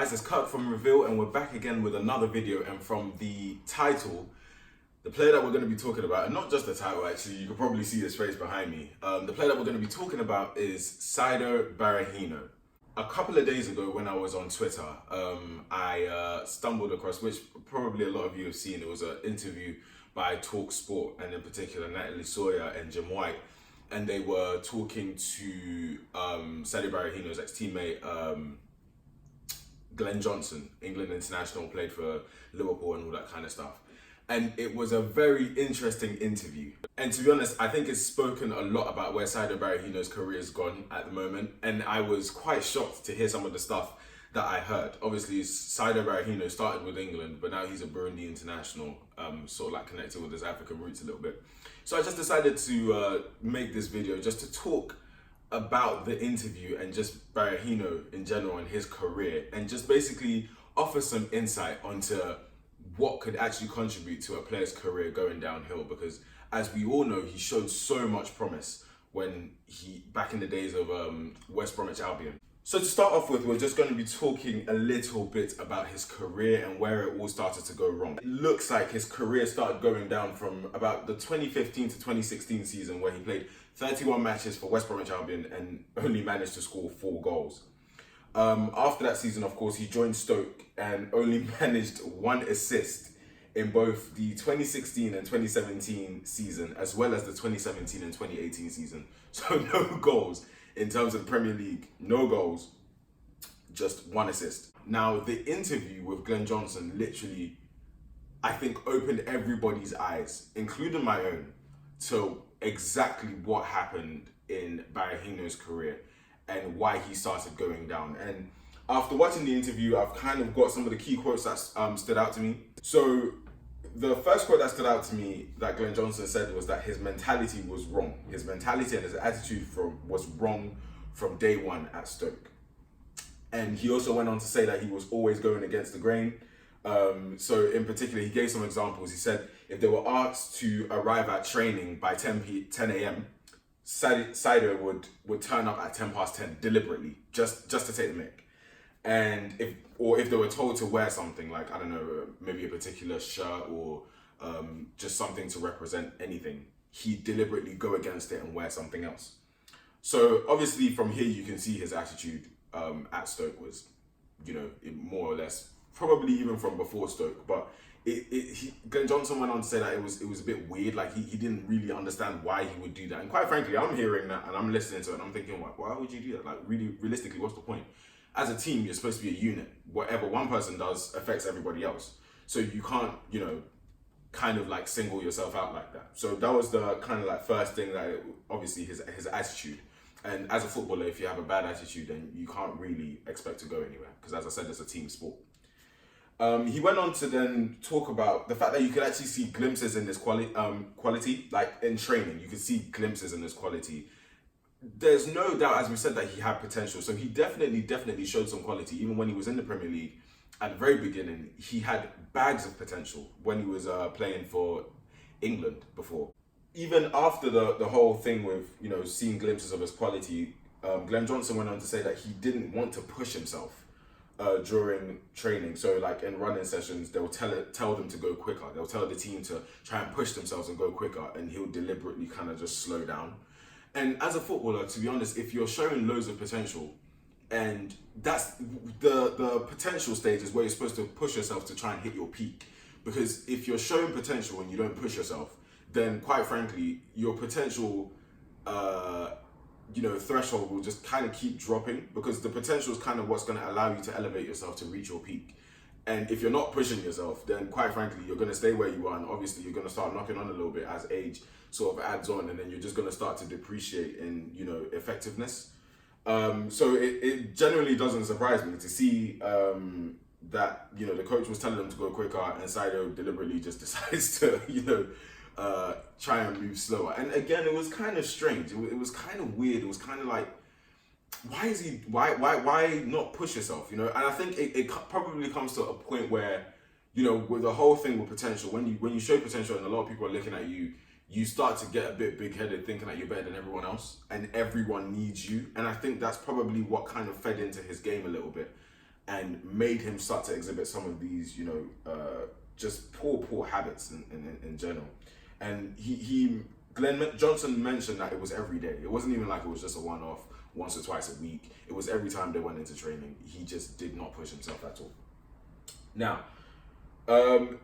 guys, it's Kirk from Reveal and we're back again with another video. And from the title, the player that we're going to be talking about, and not just the title actually, you can probably see his face behind me. The player that we're going to be talking about is Berahino. A couple of days ago when I was on Twitter, I stumbled across, which probably a lot of you have seen, it was an interview by Talk Sport, and in particular Natalie Sawyer and Jim White. And they were talking to Berahino's ex-teammate, Glen Johnson, England international, played for Liverpool and all that kind of stuff. And it was a very interesting interview. And to be honest, I think it's spoken a lot about where Berahino's career has gone at the moment. And I was quite shocked to hear some of the stuff that I heard. Obviously, Berahino started with England, but now he's a Burundi international, sort of like connected with his African roots a little bit. So I just decided to make this video just to talk about the interview and just Berahino in general and his career, and just basically offer some insight onto what could actually contribute to a player's career going downhill, because as we all know, he showed so much promise when back in the days of West Bromwich Albion. So to start off with, we're just going to be talking a little bit about his career and where it all started to go wrong. It looks like his career started going down from about the 2015 to 2016 season, where he played 31 matches for West Bromwich Albion and only managed to score 4 goals. After that season, of course, he joined Stoke and only managed 1 assist in both the 2016 and 2017 season, as well as the 2017 and 2018 season. So no goals. In terms of the Premier League, no goals, just 1 assist. Now, the interview with Glen Johnson literally, I think, opened everybody's eyes, including my own, to exactly what happened in Berahino's career and why he started going down. And after watching the interview, I've kind of got some of the key quotes that stood out to me. So the first quote that stood out to me that Glen Johnson said was that his mentality was wrong. His mentality and his attitude was wrong from day one at Stoke. And he also went on to say that he was always going against the grain. So in particular, he gave some examples. He said if they were asked to arrive at training by 10 a.m., Saido would turn up at 10:10 deliberately, just to take the mick. And if they were told to wear something, like, I don't know, maybe a particular shirt or just something to represent anything, he'd deliberately go against it and wear something else. So obviously from here you can see his attitude at Stoke was, more or less, probably even from before Stoke, but Glen Johnson went on to say that it was a bit weird, like he didn't really understand why he would do that. And quite frankly, I'm hearing that and I'm listening to it and I'm thinking, why would you do that? Like, really, realistically, what's the point? As a team, you're supposed to be a unit. Whatever one person does affects everybody else. So you can't, kind of like single yourself out like that. So that was the kind of like first thing, that obviously his attitude. And as a footballer, if you have a bad attitude, then you can't really expect to go anywhere. Because as I said, it's a team sport. He went on to then talk about the fact that you could actually see glimpses in this quality, like in training, you could see glimpses in this quality. There's no doubt, as we said, that he had potential. So he definitely showed some quality. Even when he was in the Premier League, at the very beginning, he had bags of potential when he was playing for England before. Even after the whole thing with, seeing glimpses of his quality, Glen Johnson went on to say that he didn't want to push himself during training. So like in running sessions, they'll tell them to go quicker. They'll tell the team to try and push themselves and go quicker, and he'll deliberately kind of just slow down. And as a footballer, to be honest, if you're showing loads of potential, and that's the potential stage is where you're supposed to push yourself to try and hit your peak. Because if you're showing potential and you don't push yourself, then quite frankly, your potential threshold will just kind of keep dropping, because the potential is kind of what's going to allow you to elevate yourself to reach your peak. And if you're not pushing yourself, then quite frankly, you're going to stay where you are, and obviously you're going to start knocking on a little bit as age sort of adds on, and then you're just going to start to depreciate in, effectiveness. So it generally doesn't surprise me to see that, the coach was telling them to go quicker, and Saido deliberately just decides to, try and move slower. And again, it was kind of strange. It was kind of weird. It was kind of like, why not push yourself, And I think it probably comes to a point where, with the whole thing with potential, when you show potential and a lot of people are looking at you, you start to get a bit big-headed, thinking that you're better than everyone else and everyone needs you. And I think that's probably what kind of fed into his game a little bit. and made him start to exhibit some of these, just poor habits in general. And Glen Johnson mentioned that it was every day. It wasn't even like it was just a one-off, once or twice a week. It was every time they went into training. He just did not push himself at all. Now,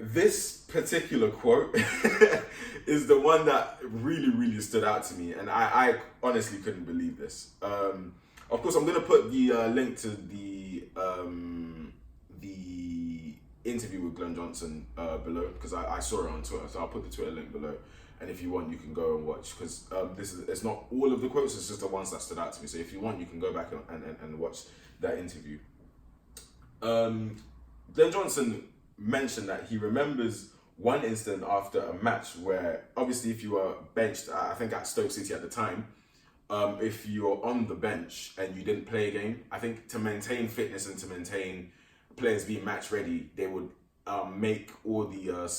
this particular quote is the one that really stood out to me, and I honestly couldn't believe this. Of course, I'm going to put the link to the interview with Glen Johnson below, because I saw it on Twitter, so I'll put the Twitter link below. And if you want, you can go and watch, because it's not all of the quotes, it's just the ones that stood out to me. So if you want, you can go back and watch that interview. Glen Johnson mentioned that he remembers one incident after a match where, obviously, if you were benched, I think at Stoke City at the time, if you're on the bench and you didn't play a game, I think to maintain fitness and to maintain players being match ready, they would make all the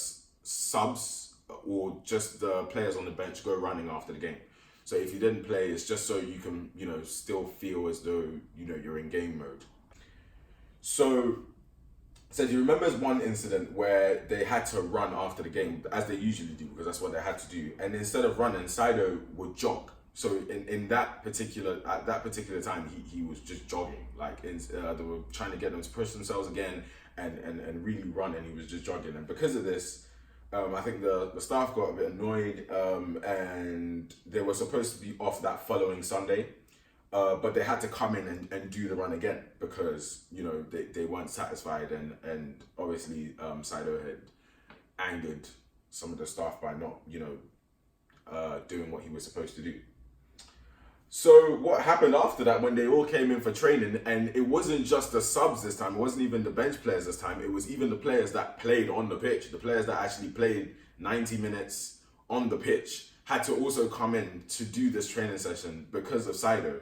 subs or just the players on the bench go running after the game. So if you didn't play, it's just so you can, still feel as though, you're in game mode. So said he remembers one incident where they had to run after the game, as they usually do, because that's what they had to do. And instead of running, Saido would jog. So at that particular time, he was just jogging. Like they were trying to get them to push themselves again and really run, and he was just jogging. And because of this, I think the staff got a bit annoyed, and they were supposed to be off that following Sunday. But they had to come in and do the run again because, they weren't satisfied, and obviously Saido had angered some of the staff by not, doing what he was supposed to do. So what happened after that, when they all came in for training, and it wasn't just the subs this time, it wasn't even the bench players this time, it was even the players that played on the pitch, the players that actually played 90 minutes on the pitch, had to also come in to do this training session because of Saido.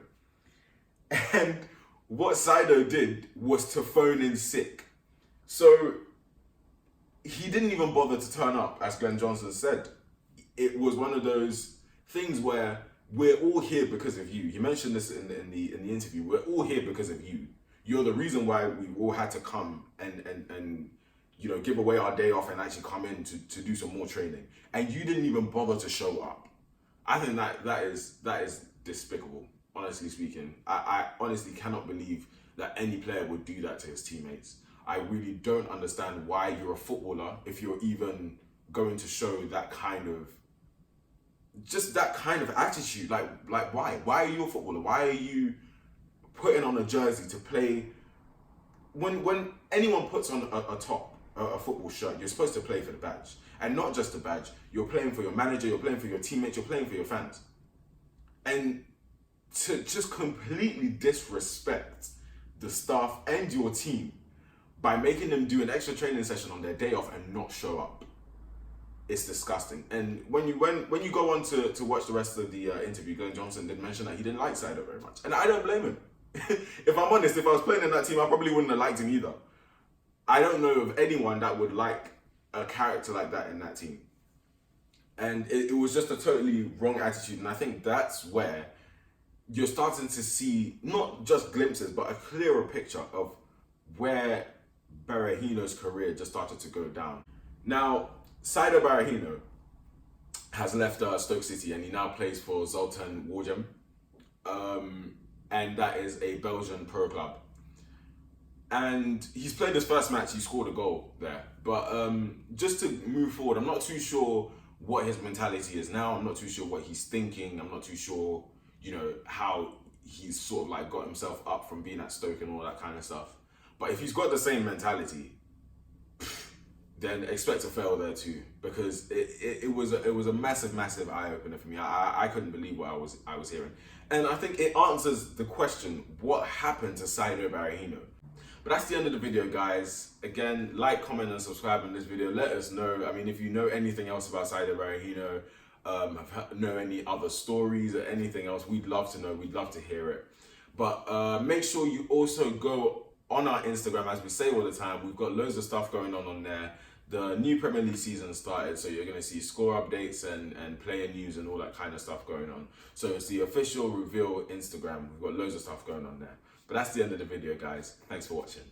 And what Saido did was to phone in sick. So he didn't even bother to turn up, as Glen Johnson said. It was one of those things where we're all here because of you. He mentioned this in the interview. We're all here because of you. You're the reason why we all had to come and give away our day off and actually come in to do some more training. And you didn't even bother to show up. I think that is despicable. Honestly speaking, I honestly cannot believe that any player would do that to his teammates. I really don't understand why you're a footballer if you're even going to show that kind of attitude. Like why? Why are you a footballer? Why are you putting on a jersey to play? When anyone puts on a football shirt, you're supposed to play for the badge. And not just the badge. You're playing for your manager, you're playing for your teammates, you're playing for your fans. And to just completely disrespect the staff and your team by making them do an extra training session on their day off and not show up, it's disgusting. And when you go on to watch the rest of the interview, Glen Johnson did mention that he didn't like Saido very much, and I don't blame him. If I'm honest, if I was playing in that team, I probably wouldn't have liked him either. I don't know of anyone that would like a character like that in that team. And it was just a totally wrong attitude, and I think that's where you're starting to see not just glimpses, but a clearer picture of where Berahino's career just started to go down. Now, Saido Berahino has left Stoke City, and he now plays for Zoltan Wargem, and that is a Belgian pro club. And he's played his first match, he scored a goal there. But just to move forward, I'm not too sure what his mentality is now. I'm not too sure what he's thinking. I'm not too sure how he's sort of like got himself up from being at Stoke and all that kind of stuff. But if he's got the same mentality, then expect to fail there too, because it was a massive eye opener for me. I couldn't believe what I was hearing, and I think it answers the question: what happened to Saido Berahino? But that's the end of the video, guys. Again, like, comment, and subscribe on this video. Let us know. I mean, if you know anything else about Saido Berahino, know any other stories or anything else, we'd love to know. We'd love to hear it. But make sure you also go on our Instagram, as we say all the time. We've got loads of stuff going on there. The new Premier League season started, so you're going to see score updates and player news and all that kind of stuff going on. So it's the official Reveal Instagram. We've got loads of stuff going on there. But that's the end of the video, guys. Thanks for watching.